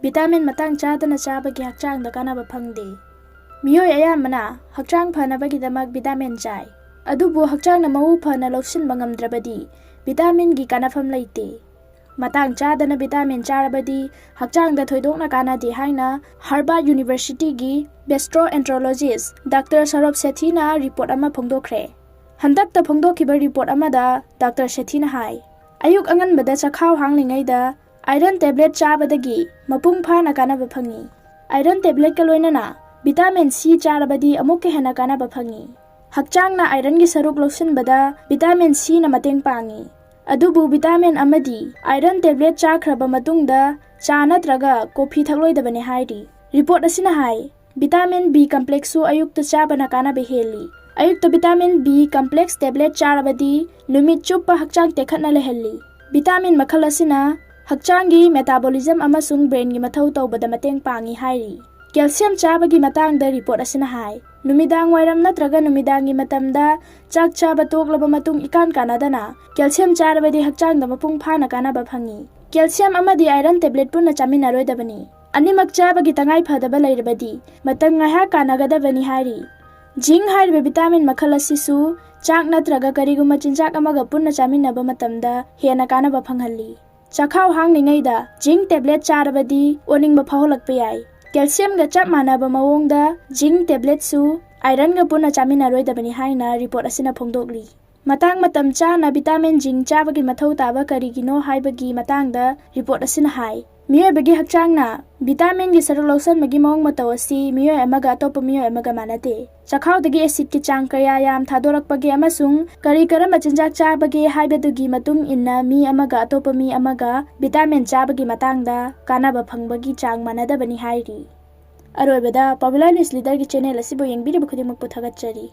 Vitamin Matang चादना चाबगी हक्चांग कानाबा फंगदे मियोय अयामना हक्चांग फनबगीदमक vitamin चाय अदुबु हक्चांग मऊ फना लौसिनबा ngamdrabadi vitamin गी कानाफम लैते मतंग चादना भिटामिन चारबदी हक्चांग दा थोइदोकना कानादे हाइना हार्वर्ड यूनिवर्सिटी गी गैस्ट्रोएंटरोलॉजिस्ट डॉक्टर सौरभ सेठीना रिपोर्ट अमा फोंदोखरे हंदकता फोंदोखिबा रिपोर्ट अमादा डॉक्टर सेठीना हाय अयुक अंगनबदा चखाव हांगलिङैदा आयरन टेबलेट चाबदगी मपुंग फाना कानाबा फंगी आयरन टेबलेट का लोइनना भिटामिन सी चारबदी अमुक हेना कानाबा फंगी हक्चांगना आयरन गी सरुक लौसिनबदा भिटामिन सी ना मतेंग पांगी अदुबु भिटामिन अमदी आयरन टेबलेट चाख्रबा मतुंगदा चा नत्रगा कॉफी थक्लोइदबने हाइरी रिपोर्ट असिना हाय भिटामिन बी कॉम्प्लेक्सु अयुक्त चाबना कानाबा हेली अयुक्त भिटामिन बी कॉम्प्लेक्स टेबलेट चारबदी नुमित चुप्पा हक्चांग तेखतना लेहली भिटामिन मखल असिना हक्चांगी मेटाबॉलिज्म अमसुंग ब्रेन गी मथौ तौबदा मतेंग पांगी हाइरी कैल्शियम चाबगी मतंगदा रिपोर्ट असिना हाय नुमिदांग वायरम नत्रगा नुमिदांगी मतमदा चाक चाबा तोकलबा मतुंग इकान कानादना कैल्शियम चारबदी हक्चांगदा मपुंग फाना कानाबा फंगी कैल्शियम अमदी आयरन टेबलेट पुन्ना चामिनारोइदबनी अनिमक चाबगी तंगाई फदबा लैरबदी मतंग ngaiha कानागदबनी हाइरी जिंक हाइरिबा भिटामिन मखल असिसु चाक नत्रगा करिगुमा चिंजाक अमगा पुन्ना चामिनबा मतमदा हेना कानाबा फंगहल्ली चखाव हांगलिङैदा जिंक टेबलेट चारबदी ओनिंगबा फाहोलकपा याय कैल्शियम गा चप मानबा मवोंगदा जिंक टेबलेट सु आयरन गा पुन्ना चामिनारोइदबनी हाइना रिपोर्ट असिना फोंदोकली मतंग मतम चाना भिटामिन जिंक चाबगी मथौ ताबा करिगिनो हाइबगी मतंगदा रिपोर्ट असिना हाय मियोबगी हक्चांगना भिटामिन गी सरुक लौसनबगी मवोंग मतौ असि मियोय अमगा अतोप मियोय अमगा मानते चखावदगी एसिड की चांग कया याम थादोरकपगे अमसुंग करी करम चिंजाक चाबगे हाइबदुगी मतुंग इन्ना मी अमगा अतोप मी अमगा भिटामिन चाबगी मतंगदा कानाबा फंगबगी चांग मानदबनी हाइरी अरोइबदा पॉपुलर न्यूज़ लीडर की चैनल असिबो यंगबिरिबा खुदिमक पुथागतचरी।